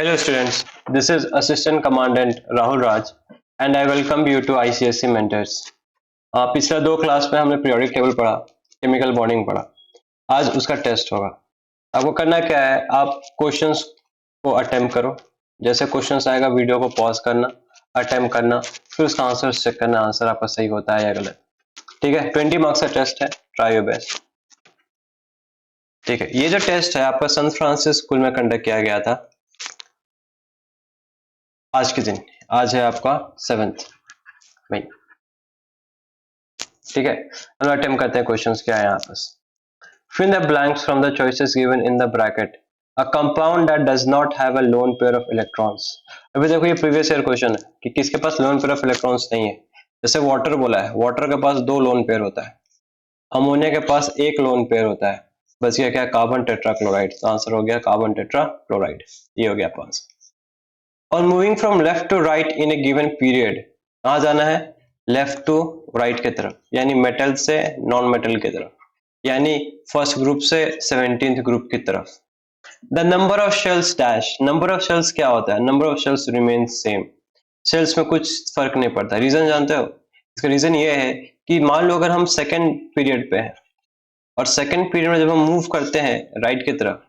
Hello students, this is Assistant Commandant Rahul Raj and I welcome you to ICSE Mentors. पिछला 2 class में हमने periodic table पढ़ा, chemical bonding पढ़ा। आज उसका टेस्ट होगा। आपको करना क्या है, आप क्वेश्चंस को अटेम्प्ट करो। जैसे क्वेश्चंस आएगा वीडियो को पॉज करना, अटेम्प्ट करना, फिर उसका आंसर चेक करना, आंसर आपका सही होता है या गलत। ठीक है, 20 मार्क्स का टेस्ट है, ट्राई योर बेस्ट। ठीक है, ये जो टेस्ट है आपका सैन फ्रांसिस स्कूल में कंडक्ट किया गया था आज के दिन। आज है आपका 7 मई। ठीक है, हम अटेम्प्ट करते हैं क्वेश्चंस क्या है यहाँ पर। Fill the blanks from the choices given in the bracket. A compound that does not have a lone pair of electrons. अभी देखो ये प्रीवियस ईयर क्वेश्चन है कि किसके पास लोन पेयर ऑफ इलेक्ट्रॉन्स नहीं है। जैसे वाटर बोला है, वाटर के पास 2 लोन पेयर होता है, अमोनिया के पास 1 लोन पेयर होता है, बस ये क्या कार्बन टेट्राक्लोराइड। तो आंसर हो गया कार्बन टेट्राक्लोराइड, ये हो गया आपका आंसर। और moving from left to right in a given period, कहाँ जाना है, लेफ्ट टू राइट की तरफ, यानी मेटल से नॉन मेटल की तरफ, यानी फर्स्ट ग्रुप से 17th ग्रुप की तरफ। The number of shells dash, number of shells क्या होता है, number of shells remain same. Shells में कुछ फर्क नहीं पड़ता। रीजन जानते हो, इसका रीजन ये है कि मान लो अगर हम सेकंड पीरियड पे हैं और सेकंड पीरियड में जब हम मूव करते हैं राइट की तरफ,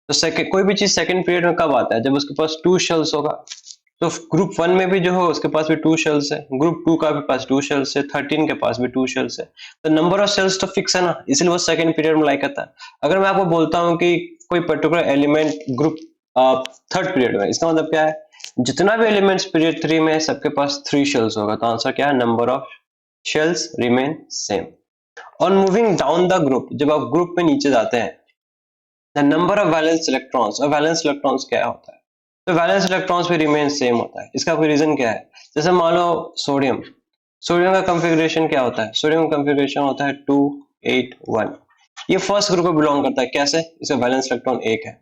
तो सेकंड कोई भी चीज सेकंड पीरियड में कब आता है, जब उसके पास 2 शेल्स होगा। तो ग्रुप 1 में भी जो हो उसके पास भी 2 शेल्स है, ग्रुप 2 का भी पास 2 शेल्स है, 13 के पास भी 2 शेल्स है। तो नंबर ऑफ शेल्स तो फिक्स है ना, इसलिए वो सेकंड पीरियड में लाइक आता है। अगर मैं आपको बोलता हूँ कि कोई particular element group third period में, इसका मतलब क्या है, जितना भी एलिमेंट्स पीरियड 3 में है सबके पास 3 शेल्स होगा। तो आंसर क्या है, number of shells remain same. On moving down the group, जब आप ग्रुप में नीचे जाते हैं, the number of valence electrons, और वैलेंस इलेक्ट्रॉन्स क्या होता है, तो वैलेंस इलेक्ट्रॉन्स भी रिमेन सेम होता है। इसका कोई रीजन क्या है, जैसे मान लो सोडियम, सोडियम का कंफिगरेशन क्या होता है, सोडियम का कंफिगरेशन होता है 2 8 1। ये फर्स्ट ग्रुप को बिलोंग करता है, कैसे, इसका वैलेंस इलेक्ट्रॉन 1 है।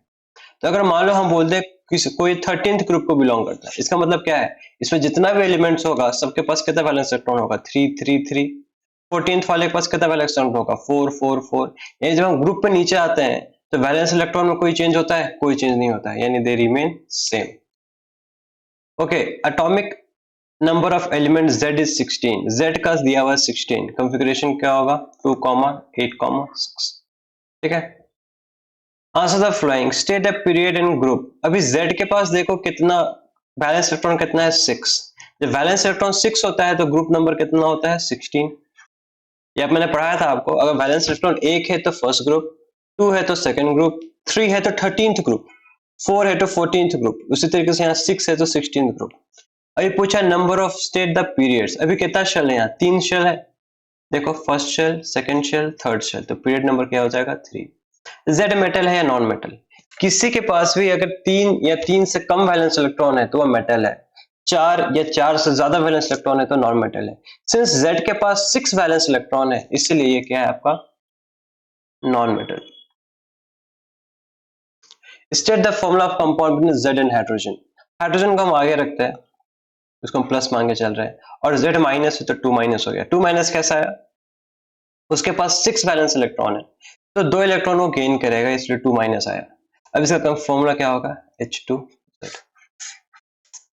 तो अगर मान लो हम बोल दे कोई 13th ग्रुप को बिलोंग करता है, इसका मतलब क्या है, इसमें जितना भी एलिमेंट्स होगा सबके पास कितना वैलेंस इलेक्ट्रॉन होगा, 3 3 3। 14th वाले के पास कितना वैलेंस इलेक्ट्रॉन होगा, 4 4 4। यानी जब हम ग्रुप पे नीचे आते हैं तो वैलेंस इलेक्ट्रॉन में कोई चेंज होता है, कोई चेंज नहीं होता है, यानी they remain same. Okay, atomic number of element Z is 16, Z का दिया हुआ 16, कंफिगरेशन क्या होगा 2, 8, 6। ठीक है, answer the flowing, state the period in group. अभी Z के पास देखो कितना वैलेंस इलेक्ट्रॉन कितना है, 6। जब वैलेंस इलेक्ट्रॉन 6 होता है तो ग्रुप नंबर कितना होता है, 16। ये मैंने पढ़ाया था आपको, अगर वैलेंस इलेक्ट्रॉन 1 है तो फर्स्ट ग्रुप, 2 है तो सेकंड ग्रुप, 3 है तो 13th ग्रुप, 4 है तो 14th ग्रुप, उसी तरीके से यहाँ 6 है तो 16th ग्रुप। अभी पूछा number of state the periods, अभी कितना शेल है, यहाँ 3 शेल है। देखो first shell, second shell, third shell, तो पीरियड नंबर क्या हो जाएगा, 3। जेड मेटल है या नॉन मेटल, किसी के पास भी अगर 3 या 3 से कम वैलेंस इलेक्ट्रॉन है तो वह मेटल है, 4 या 4 से ज्यादा वैलेंस इलेक्ट्रॉन है तो नॉन मेटल है। सिंस जेड के पास 6 वैलेंस इलेक्ट्रॉन है, इसलिए ये क्या है आपका non metal. State the formula of compound between Z and hydrogen. Hydrogen को हम आगे रखते हैं, उसको हम प्लस मान के चल रहे हैं, और Z माइनस है तो 2 माइनस हो गया। 2 माइनस कैसा आया, उसके पास 6 वैलेंस इलेक्ट्रॉन है तो 2 इलेक्ट्रॉन वो गेन करेगा, इसलिए 2 माइनस आया। अब इसका फॉर्मूला क्या होगा, H2Z।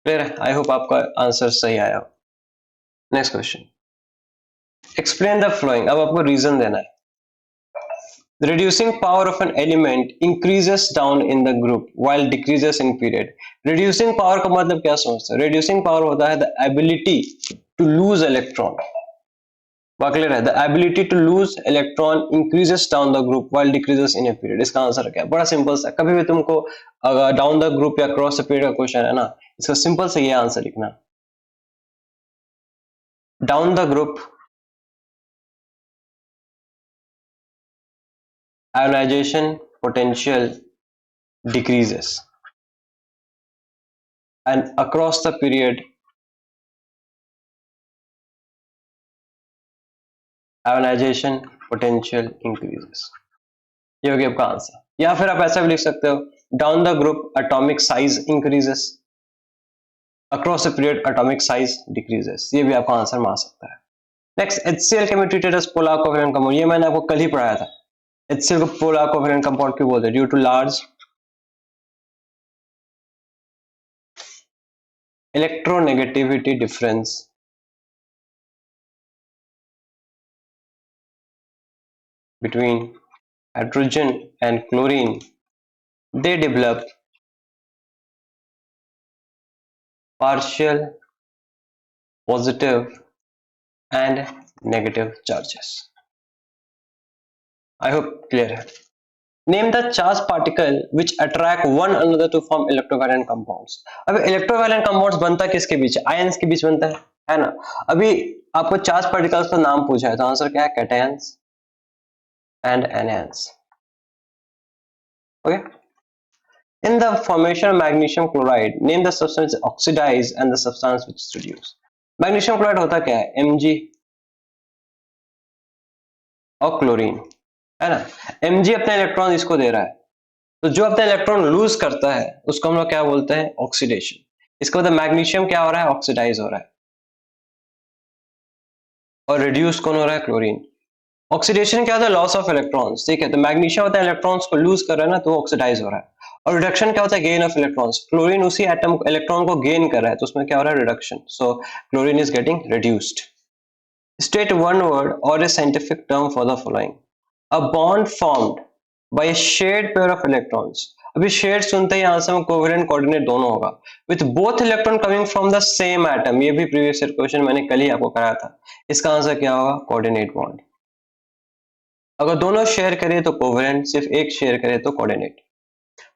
क्लियर है, आई होप आपका आंसर सही आया हो। Next question, explain the flowing. अब आपको रीजन देना है। The reducing power of an element increases down in the group while decreases in period. Reducing power का मतलब क्या समझते हैं, reducing power होता है the ability to lose electron। Clear है, the ability to lose electron increases down the group while decreases in a period। इसका answer क्या है, बड़ा सिंपल सा, कभी भी तुमको डाउन द ग्रुप या क्रॉस द पीरियड का क्वेश्चन है ना, इसका सिंपल से ये आंसर लिखना, down the group ionization potential decreases and across the period ionization potential increases। ये हो गया आपका आंसर। या फिर आप ऐसा भी लिख सकते हो, down the group atomic size increases, across the period atomic size decreases. ये भी आपका आंसर मान सकता है। Next, HCl can be treated as polar covalent compound। ये मैंने आपको कल ही पढ़ाया था। HCl को polar covalent compound क्यों बोलते हैं, due to large electronegativity difference between hydrogen and chlorine, they develop partial positive and negative charges. I hope clear है. Name the charge particle which attract one another to form electrovalent compounds. अब electrovalent compounds बनता किसके बीच? Ions के बीच बनता है ना. अभी आपको चार्ज पार्टिकल्स का नाम पूछा है तो आंसर क्या है? Cations and anions. Okay. In the formation of magnesium chloride, name the substance oxidized and the substance which is reduced. Magnesium chloride होता क्या है? Mg और क्लोरीन, है ना. Mg अपने इलेक्ट्रॉन इसको दे रहा है, तो जो अपना इलेक्ट्रॉन लूज करता है उसको हम लोग क्या बोलते हैं? ऑक्सीडेशन. इसका मतलब मैग्नीशियम क्या हो रहा है? ऑक्सीडाइज हो रहा है. और रिड्यूस कौन हो रहा है? क्लोरीन. ऑक्सीडेशन क्या होता है? Loss of electrons. ठीक है, तो मैग्नीशियम होता है इलेक्ट्रॉन्स को लूज कर रहा है ना, तो वो ऑक्सीडाइज हो रहा है. और रिडक्शन क्या होता है? Gain of electrons. क्लोरीन उसी एटम इलेक्ट्रॉन को गेन कर रहा है, तो उसमें क्या हो रहा है? Reduction. So chlorine is getting reduced. State one word or a scientific term for the following. A bond formed by a shared pair of electrons. अभी शेड सुनते ही आंसर में कोवेलेंट कोऑर्डिनेट दोनों होगा. With both electron coming from the same atom. ये भी previous year question मैंने कल ही आपको कराया था. इसका आंसर क्या होगा? Coordinate bond. अगर दोनों शेयर करें तो कोवेलेंट, सिर्फ एक शेयर करे तो coordinate.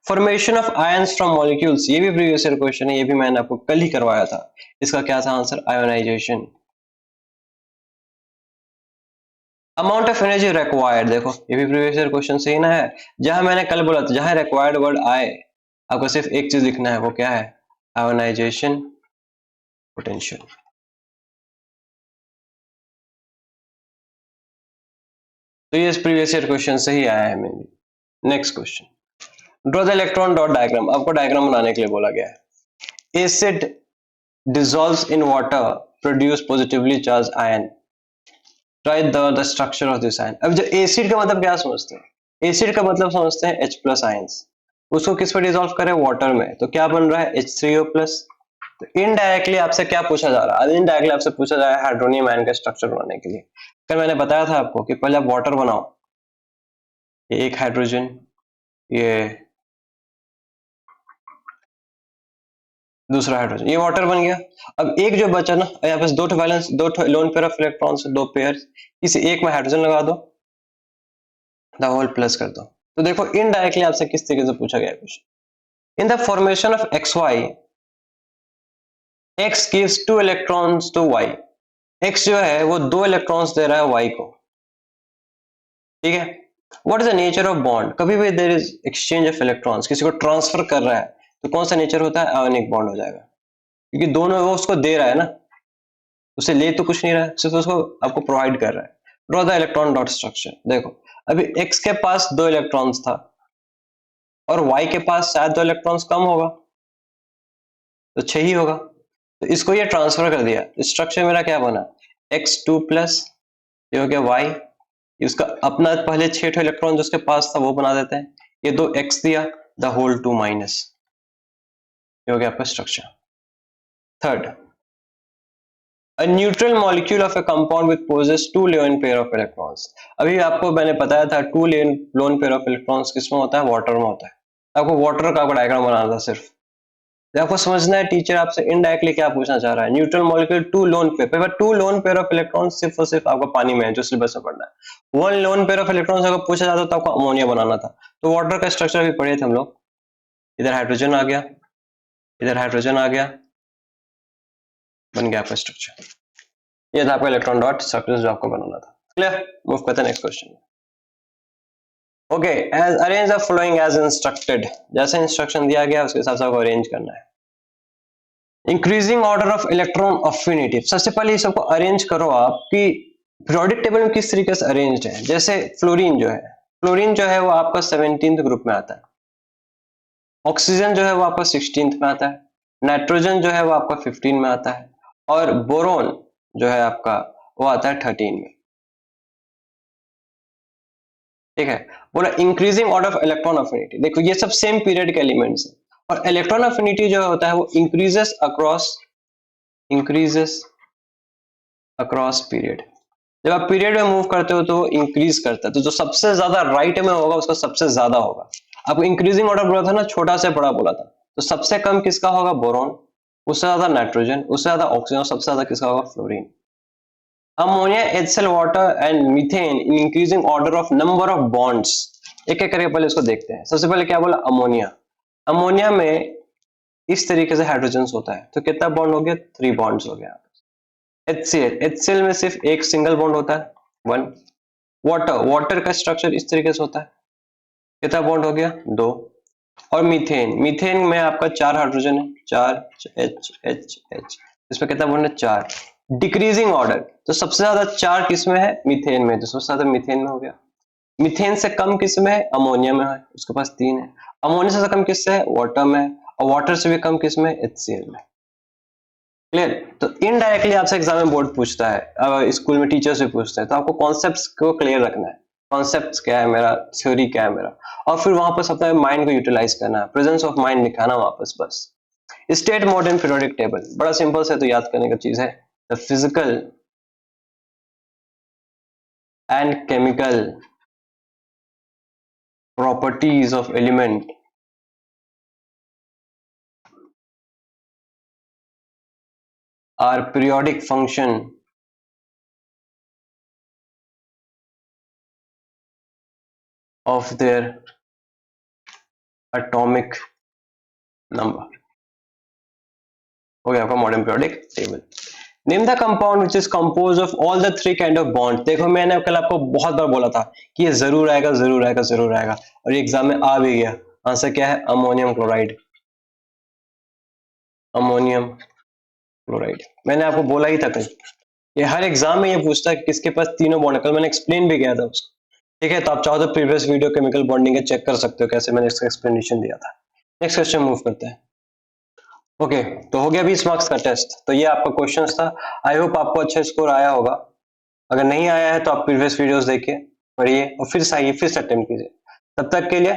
Formation of ions from molecules, ये भी प्रीवियस ईयर क्वेश्चन है, ये भी मैंने आपको कल ही करवाया था. इसका क्या था answer? Ionisation. Amount of energy required, देखो ये भी प्रीवियस ईयर क्वेश्चन से ही ना है. जहां मैंने कल बोला था, जहां रिक्वायर्ड वर्ड आए आपको सिर्फ एक चीज लिखना है, वो क्या है? Ionization potential. तो ये प्रीवियस ईयर क्वेश्चन से ही आया है mainly. Next question, draw the electron dot diagram. आपको डायग्राम बनाने के लिए बोला गया है. Acid dissolves in water produce positively charged ion. Write the structure of this ion. अब जब एसिड का मतलब क्या समझते हैं? एसिड का मतलब समझते हैं H प्लस आयंस. उसको किस पर डिसॉल्व करें? वाटर में. तो क्या बन रहा है? H3O plus. तो इनडायरेक्टली आपसे क्या पूछा जा रहा है? इनडायरेक्टली आपसे पूछा जा रहा है हाइड्रोनियम आयन का स्ट्रक्चर बनाने के लिए. कल मैंने बताया था आपको कि पहले आप वाटर बनाओ, ये एक हाइड्रोजन, ये दूसरा हाइड्रोजन, ये वाटर बन गया. अब एक जो बचा ना, यहाँ पे दो वैलेंस, दो लोन पेयर ऑफ इलेक्ट्रॉन्स, दो पेयर, इसी एक में हाइड्रोजन लगा दो, द होल प्लस कर दो. तो देखो इनडायरेक्टली आपसे किस तरीके से पूछा गया question. In the formation of X Y, X gives 2 electrons to Y. X जो है वो 2 इलेक्ट्रॉन्स दे रहा है वाई को. ठीक है. What is the nature of bond? कभी भी there is exchange of electrons, किसी को ट्रांसफर कर रहा है तो कौन सा नेचर होता है? आयोनिक बॉन्ड हो जाएगा, क्योंकि दोनों वो उसको दे रहा है ना, उसे ले तो कुछ नहीं रहा है, सिर्फ उसको आपको प्रोवाइड कर रहा है. Draw the electron dot structure. देखो अभी x के पास 2 इलेक्ट्रॉन्स था और y के पास शायद 2 इलेक्ट्रॉन्स कम होगा, तो 6 ही होगा. तो इसको ये ट्रांसफर कर दिया. स्ट्रक्चर मेरा क्या बना? x2 प्लस, ये हो गया y, उसका अपना पहले 6 इलेक्ट्रॉन जो उसके पास था वो बना देते हैं, ये 2x दिया, द होल 2 माइनस, ये हो गया आपका structure. Third, a neutral molecule of a compound which possesses 2 lone pair of electrons. अभी आपको मैंने बताया था 2 lone pair of electrons किसमें होता है? वाटर में होता है. आपको वाटर का डायग्राम बनाना था सिर्फ. आपको समझना है टीचर आपसे इनडायरेक्टली क्या पूछना चाह रहा है. Neutral molecule 2 lone pair, 2 lone pair of electrons सिर्फ और सिर्फ आपको पानी में है जो सिलेबस में पढ़ना है. 1 लोन पेयर ऑफ इलेक्ट्रॉन्स अगर पूछा जाता तो आपको अमोनिया बनाना था. तो वाटर का स्ट्रक्चर भी पढ़े थे हम लोग. इधर हाइड्रोजन आ गया, इधर हाइड्रोजन आ गया, बन गया आपका स्ट्रक्चर. ये था आपका इलेक्ट्रॉन डॉट स्ट्रक्चर जो आपको बनाना था. क्लियर? मूव करते हैं next question. Okay, as arrange the following as instructed. जैसे इंस्ट्रक्शन दिया गया उसके हिसाब से आपको अरेंज करना है. Increasing order of electron affinity. सबसे पहले ये सबको अरेंज करो आप कि पीरियोडिक टेबल में किस तरीके से अरेंज्ड है. जैसे फ्लोरीन जो है, फ्लोरीन जो है वो आपका 17th ग्रुप में आता है. ऑक्सीजन जो है वो आपका 16th में आता है. नाइट्रोजन जो है वो आपका 15 में आता है. और बोरोन जो है आपका वो आता है 13 में. ठीक है. बोला increasing order of electron affinity. देखो ये सब सेम पीरियड के एलिमेंट्स हैं और इलेक्ट्रॉन अफिनिटी जो होता है वो increases across increases across period. जब आप पीरियड में मूव करते हो तो इंक्रीज करता है, तो जो सबसे ज्यादा राइट में होगा उसका सबसे ज्यादा होगा। आपको इंक्रीजिंग ऑर्डर बोला था ना, छोटा से बड़ा बोला था, तो सबसे कम किसका होगा? बोरॉन, उससे ज्यादा नाइट्रोजन, उससे ज्यादा ऑक्सीजन, सबसे ज्यादा किसका होगा? Fluorine. Ammonia, HCl, water and methane in increasing order of number of bonds. एक एक करके पहले इसको देखते हैं। सबसे पहले क्या बोला? अमोनिया। अमोनिया में इस तरीके से हाइड्रोजन होता है, तो कितना बॉन्ड हो गया? 3 बॉन्ड्स हो गया। HCl में सिर्फ एक सिंगल बॉन्ड होता है, 1। वाटर का स्ट्रक्चर इस तरीके से होता है, कितना बॉन्ड हो गया? 2। और मीथेन में आपका 4 हाइड्रोजन है, 4 H। इसमें कितना बॉन्ड है? 4। डिक्रीजिंग ऑर्डर, तो सबसे ज्यादा 4 किस में है? मीथेन में, तो सबसे ज्यादा मीथेन में हो गया। मीथेन से कम किस में है? अमोनिया में है, उसके पास 3 है। अमोनिया से कम किससे है? वाटर में। और वाटर से भी कम किस में? HCl में। क्लियर? तो इनडायरेक्टली आपसे एग्जाम में बोर्ड पूछता है, अब स्कूल में टीचर्स भी पूछते हैं, तो आपको कॉन्सेप्ट्स को क्लियर रखना है। कॉन्सेप्ट्स क्या है मेरा, थ्योरी क्या है मेरा, और फिर वहां पर अपने माइंड को यूटिलाइज करना है, प्रेजेंस ऑफ माइंड दिखाना वापस बस। स्टेट मॉडर्न पीरियोडिक टेबल बड़ा सिंपल से तो याद करने का चीज है। The physical and chemical properties of element are periodic function of their atomic number। हो गया आपका modern periodic table. Name the compound which is compose of all the 3 kind of bond. देखो मैंने कल आपको बहुत बार बोला था कि ये जरूर आएगा, जरूर आएगा, जरूर आएगा, और ये एग्जाम में आ भी गया। आंसर क्या है? Ammonium chloride. अमोनियम क्लोराइड मैंने आपको बोला ही था कल, ये हर एग्जाम में ये पूछता है कि किसके पास तीनों बॉन्ड है। कल मैंने एक्सप्लेन भी किया था उसको, ठीक है? तो आप चाहो तो प्रीवियस वीडियो केमिकल बॉन्डिंग के चेक कर सकते हो, कैसे मैंने इसका एक्सप्लेनेशन दिया था। नेक्स्ट क्वेश्चन मूव करते हैं। ओके, तो हो गया 20 मार्क्स का टेस्ट। तो ये आपका क्वेश्चन था। आई होप आपको अच्छा स्कोर आया होगा। अगर नहीं आया है तो आप प्रीवियस वीडियोस देखिए, पढ़िए, और फिर से आइए, फिर से अटेम्प्ट कीजिए। तब तक के लिए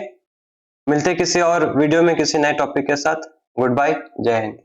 मिलते किसी और वीडियो में किसी नए टॉपिक के साथ। गुड बाय, जय हिंद।